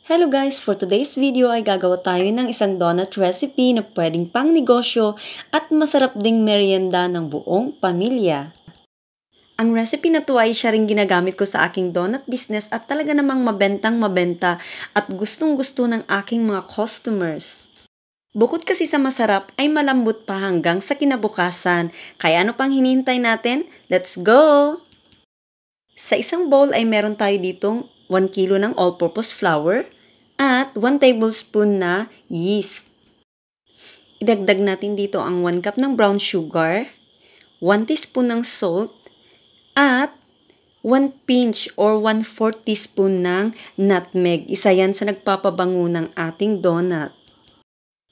Hello guys! For today's video ay gagawa tayo ng isang donut recipe na pwedeng pang negosyo at masarap ding merienda ng buong pamilya. Ang recipe na to ay siya rin ginagamit ko sa aking donut business at talaga namang mabentang mabenta at gustong gusto ng aking mga customers. Bukod kasi sa masarap ay malambot pa hanggang sa kinabukasan. Kaya ano pang hinihintay natin? Let's go! Sa isang bowl ay meron tayo ditong 1 kilo ng all-purpose flour at 1 tablespoon na yeast. Idagdag natin dito ang 1 cup ng brown sugar, 1 teaspoon ng salt, at 1 pinch or 1/4 teaspoon ng nutmeg. Isa yan sa nagpapabango ng ating donut.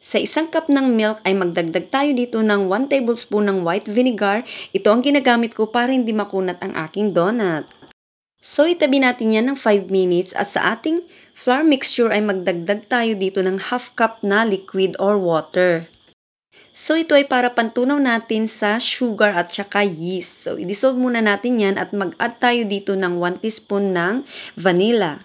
Sa isang cup ng milk ay magdagdag tayo dito ng 1 tablespoon ng white vinegar. Ito ang ginagamit ko para hindi makunat ang aking donut. So itabi natin yan ng 5 minutes at sa ating flour mixture ay magdagdag tayo dito ng half cup na liquid or water. So ito ay para pantunaw natin sa sugar at saka yeast. So i-dissolve muna natin yan at mag-add tayo dito ng 1 teaspoon ng vanilla.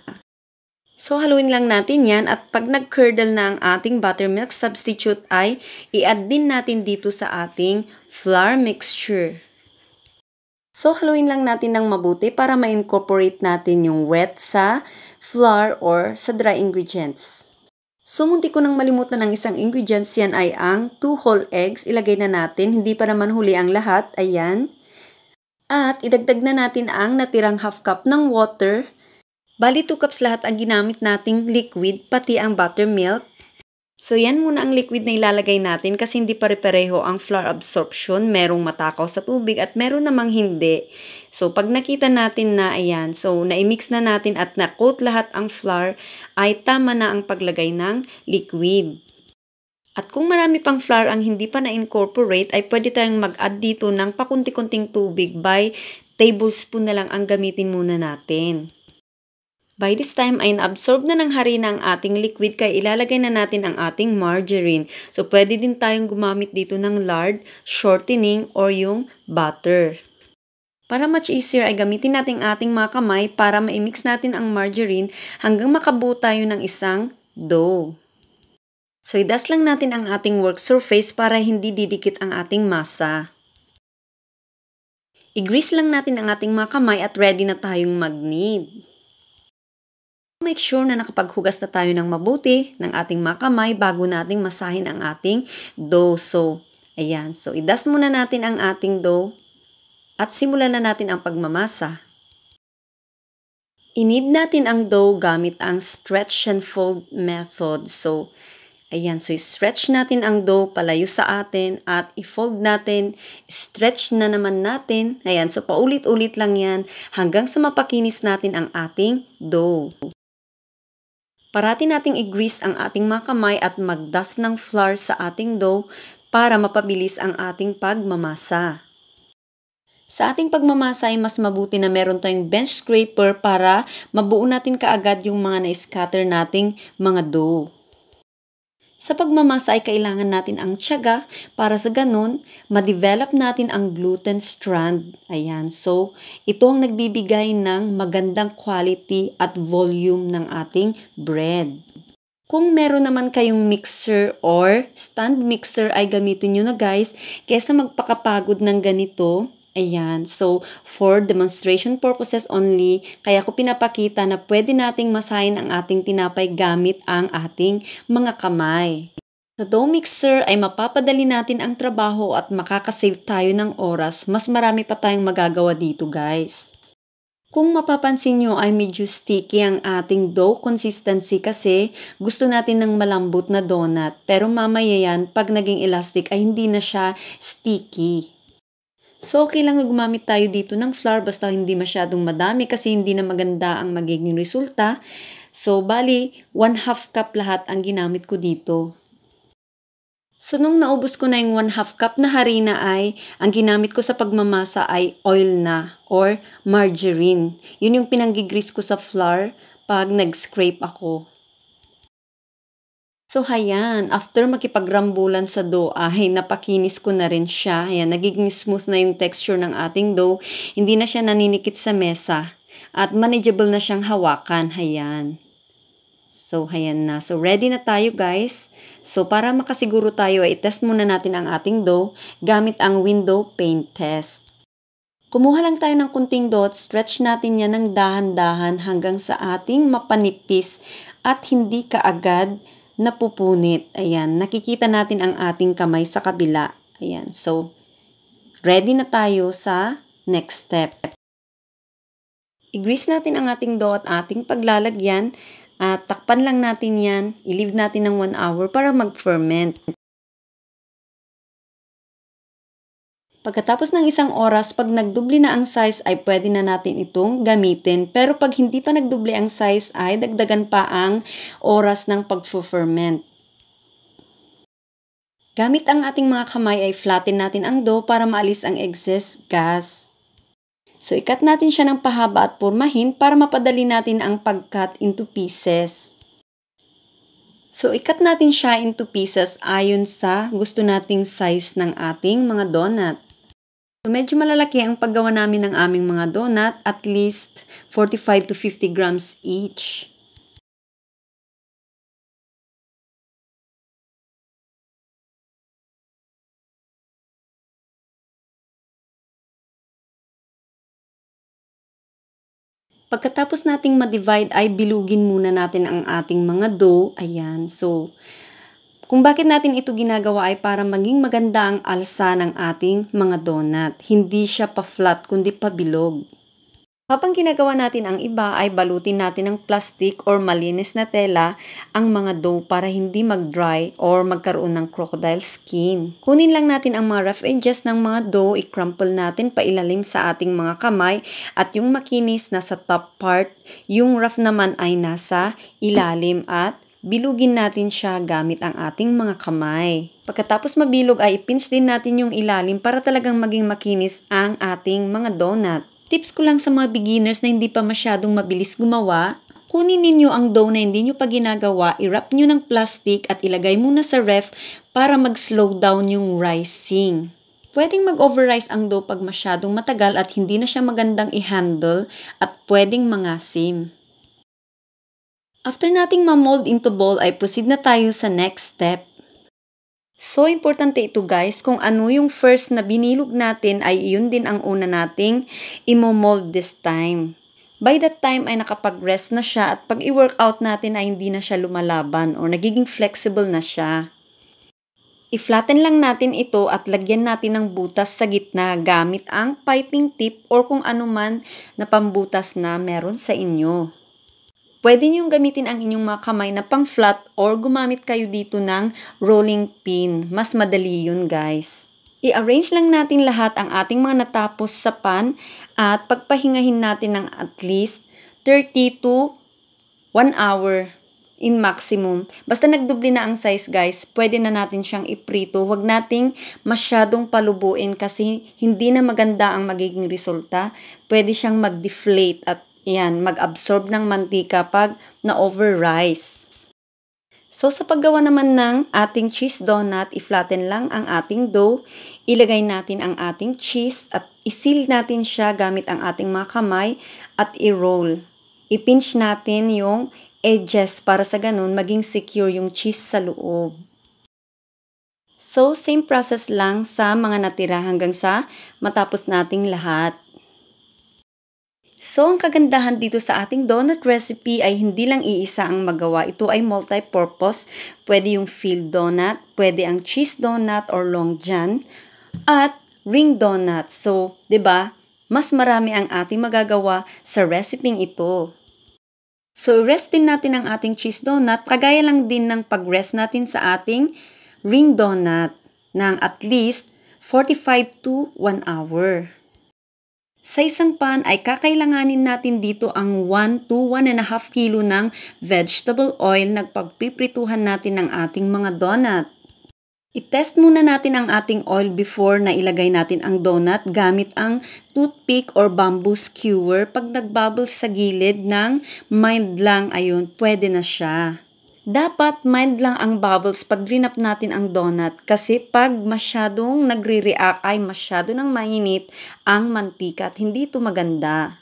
So haluin lang natin yan at pag nag-curdle na ang ating buttermilk substitute ay i-add din natin dito sa ating flour mixture. So haluin lang natin ng mabuti para ma-incorporate natin yung wet sa flour or sa dry ingredients. So munti ko nang malimutan ng isang ingredients, yan ay ang 2 whole eggs. Ilagay na natin, hindi pa naman huli ang lahat, ayan. At idagdag na natin ang natirang half cup ng water. Bali 2 cups lahat ang ginamit nating liquid, pati ang buttermilk. So yan muna ang liquid na ilalagay natin kasi hindi pare-pareho ang flour absorption. Merong matakaw sa tubig at meron namang hindi. So pag nakita natin na ayan, so na-mix na natin at na-coat lahat ang flour, ay tama na ang paglagay ng liquid. At kung marami pang flour ang hindi pa na-incorporate, ay pwede tayong mag-add dito ng pakunti-kunting tubig by tablespoon na lang ang gamitin muna natin. By this time ay na-absorb na ng harina ang ating liquid kaya ilalagay na natin ang ating margarine. So pwede din tayong gumamit dito ng lard, shortening, or yung butter. Para much easier ay gamitin natin ating mga kamay para ma-mix natin ang margarine hanggang makabuo tayo ng isang dough. So i-dust lang natin ang ating work surface para hindi didikit ang ating masa. I-grease lang natin ang ating mga kamay at ready na tayong mag-knead. Make sure na nakapaghugas na tayo ng mabuti ng ating mga kamay bago nating masahin ang ating dough. So, ayan. So, i-dust muna natin ang ating dough at simulan na natin ang pagmamasa. I-knead natin ang dough gamit ang stretch and fold method. So, ayan. So, i-stretch natin ang dough palayo sa atin at i-fold natin. Stretch na naman natin. Ayan. So, paulit-ulit lang yan hanggang sa mapakinis natin ang ating dough. Parati nating i-grease ang ating mga kamay at mag-dust ng flour sa ating dough para mapabilis ang ating pagmamasa. Sa ating pagmamasa ay mas mabuti na meron tayong bench scraper para mabuo natin kaagad yung mga na-scatter nating mga dough. Sa pagmamasa ay kailangan natin ang tiyaga para sa ganun, ma-develop natin ang gluten strand. Ayan. So, ito ang nagbibigay ng magandang quality at volume ng ating bread. Kung meron naman kayong mixer or stand mixer ay gamitin nyo na guys, kesa magpakapagod ng ganito. Ayan, so for demonstration purposes only, kaya ko pinapakita na pwede nating masahin ang ating tinapay gamit ang ating mga kamay. Sa dough mixer ay mapapadali natin ang trabaho at makakasave tayo ng oras. Mas marami pa tayong magagawa dito guys. Kung mapapansin nyo ay medyo sticky ang ating dough consistency kasi gusto natin ng malambot na donut. Pero mamaya yan, pag naging elastic ay hindi na siya sticky. So, okay lang na gumamit tayo dito ng flour basta hindi masyadong madami kasi hindi na maganda ang magiging resulta. So, bali, 1/2 cup lahat ang ginamit ko dito. So, nung naubos ko na yung 1/2 cup na harina ay, ang ginamit ko sa pagmamasa ay oil na or margarine. Yun yung pinanggigrease ko sa flour pag nag-scrape ako. So, hayan, after makipagrambulan sa dough, ay napakinis ko na rin siya. Ayan, nagiging smooth na yung texture ng ating dough. Hindi na siya naninikit sa mesa. At manageable na siyang hawakan. Ayan. So, ayan na. So, ready na tayo guys. So, para makasiguro tayo ay test muna natin ang ating dough gamit ang window pane test. Kumuha lang tayo ng kunting dough, stretch natin yan ng dahan-dahan hanggang sa ating mapanipis at hindi kaagad napupunit. Ayan, nakikita natin ang ating kamay sa kabila. Ayan, so, ready na tayo sa next step. I-grease natin ang ating dough at ating paglalagyan. At takpan lang natin yan, i-leave natin ng 1 hour para mag-ferment. Pagkatapos ng 1 oras, pag nagdubli na ang size ay pwede na natin itong gamitin. Pero pag hindi pa nagdubli ang size ay dagdagan pa ang oras ng pag-ferment. Gamit ang ating mga kamay ay flatten natin ang dough para maalis ang excess gas. So, ikat natin siya ng pahaba at pormahin para mapadali natin ang pag-cut into pieces. So, ikat natin siya into pieces ayon sa gusto nating size ng ating mga donut. So, medyo malalaki ang paggawa namin ng aming mga donut, at least 45 to 50 grams each. Pagkatapos nating ma-divide ay bilugin muna natin ang ating mga dough. Ayan. So, kung bakit natin ito ginagawa ay para maging maganda ang alsa ng ating mga donut. Hindi siya pa-flat kundi pa-bilog. Habang ginagawa natin ang iba ay balutin natin ng plastic or malinis na tela ang mga dough para hindi mag-dry or magkaroon ng crocodile skin. Kunin lang natin ang mga rough edges ng mga dough, i-crumple natin pailalim sa ating mga kamay at yung makinis nasa top part, yung rough naman ay nasa ilalim at bilugin natin siya gamit ang ating mga kamay. Pagkatapos mabilog ay ipinch din natin yung ilalim para talagang maging makinis ang ating mga donut. Tips ko lang sa mga beginners na hindi pa masyadong mabilis gumawa, kunin ninyo ang dough na hindi nyo pa ginagawa, i-wrap nyo ng plastic at ilagay muna sa ref para mag-slow down yung rising. Pwedeng mag-over-rise ang dough pag masyadong matagal at hindi na siya magandang i-handle at pwedeng mangasim. After nating ma-mold into ball ay proceed na tayo sa next step. So, importante ito guys, kung ano yung first na binilog natin ay yun din ang una nating imo-mold this time. By that time ay nakapag-rest na siya at pag i-workout natin ay hindi na siya lumalaban o nagiging flexible na siya. I-flatten lang natin ito at lagyan natin ng butas sa gitna gamit ang piping tip or kung ano man na pambutas na meron sa inyo. Pwede niyong gamitin ang inyong mga kamay na pang-flat or gumamit kayo dito ng rolling pin. Mas madali yun guys. I-arrange lang natin lahat ang ating mga natapos sa pan at pagpahingahin natin ng at least 30 to 1 hour in maximum. Basta nagdubli na ang size guys, pwede na natin siyang iprito. Huwag nating masyadong palubuin kasi hindi na maganda ang magiging resulta. Pwede siyang mag-deflate at mag-absorb ng mantika pag na-over-rise. So, sa paggawa naman ng ating cheese donut, i-flatten lang ang ating dough, ilagay natin ang ating cheese at isil natin siya gamit ang ating mga kamay at i-roll. I-pinch natin yung edges para sa ganun maging secure yung cheese sa loob. So, same process lang sa mga natira hanggang sa matapos nating lahat. So, ang kagandahan dito sa ating donut recipe ay hindi lang iisa ang magawa. Ito ay multi-purpose. Pwede yung filled donut, pwede ang cheese donut or long john, at ring donut. So, 'di ba? Mas marami ang ating magagawa sa recipe ito. So, rest din natin ang ating cheese donut. Kagaya lang din ng pag-rest natin sa ating ring donut ng at least 45 to 1 hour. Sa isang pan ay kakailanganin natin dito ang 1 to 1.5 kilo ng vegetable oil na pagpiprituhan natin ng ating mga donut. I-test muna natin ang ating oil before na ilagay natin ang donut gamit ang toothpick or bamboo skewer. Pag nagbubbles sa gilid ng mild lang, ayun, pwede na siya. Dapat mild lang ang bubbles pag drinap natin ang donut kasi pag masyadong nagre-react ay masyado nang mainit ang mantika at hindi ito maganda.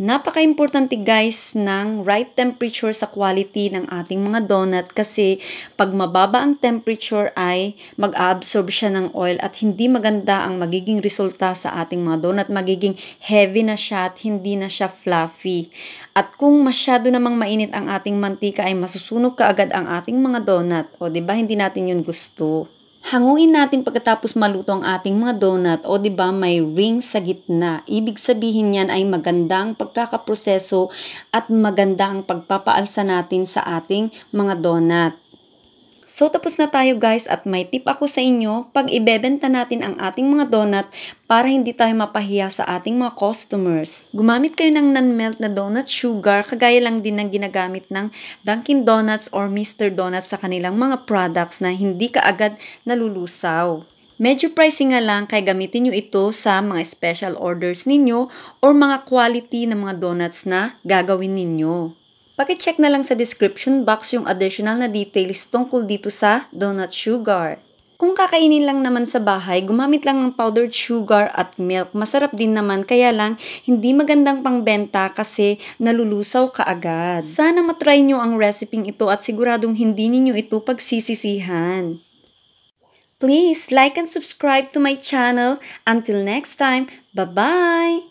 Napaka-importante guys ng right temperature sa quality ng ating mga donut kasi pag mababa ang temperature ay mag-absorb siya ng oil at hindi maganda ang magiging resulta sa ating mga donut. Magiging heavy na siya at hindi na siya fluffy. At kung masyado namang mainit ang ating mantika ay masusunog kaagad ang ating mga donut. O diba hindi natin yun gusto. Hanguin natin pagkatapos maluto ang ating mga donut o 'di ba may ring sa gitna. Ibig sabihin niyan ay maganda ang pagkakaproseso at maganda ang pagpapaalsa natin sa ating mga donut. So tapos na tayo guys at may tip ako sa inyo pag ibebenta natin ang ating mga donut para hindi tayo mapahiya sa ating mga customers. Gumamit kayo ng non-melt na donut sugar kagaya lang din ng ginagamit ng Dunkin Donuts or Mr. Donuts sa kanilang mga products na hindi kaagad nalulusaw. Medyo pricey nga lang kaya gamitin nyo ito sa mga special orders ninyo or mga quality ng mga donuts na gagawin ninyo. Paki-check na lang sa description box yung additional na details tungkol dito sa donut sugar. Kung kakainin lang naman sa bahay, gumamit lang ng powdered sugar at milk. Masarap din naman kaya lang hindi magandang pangbenta kasi nalulusaw kaagad. Sana matry nyo ang recipe ito at siguradong hindi ninyo ito pagsisisihan. Please like and subscribe to my channel. Until next time, bye-bye!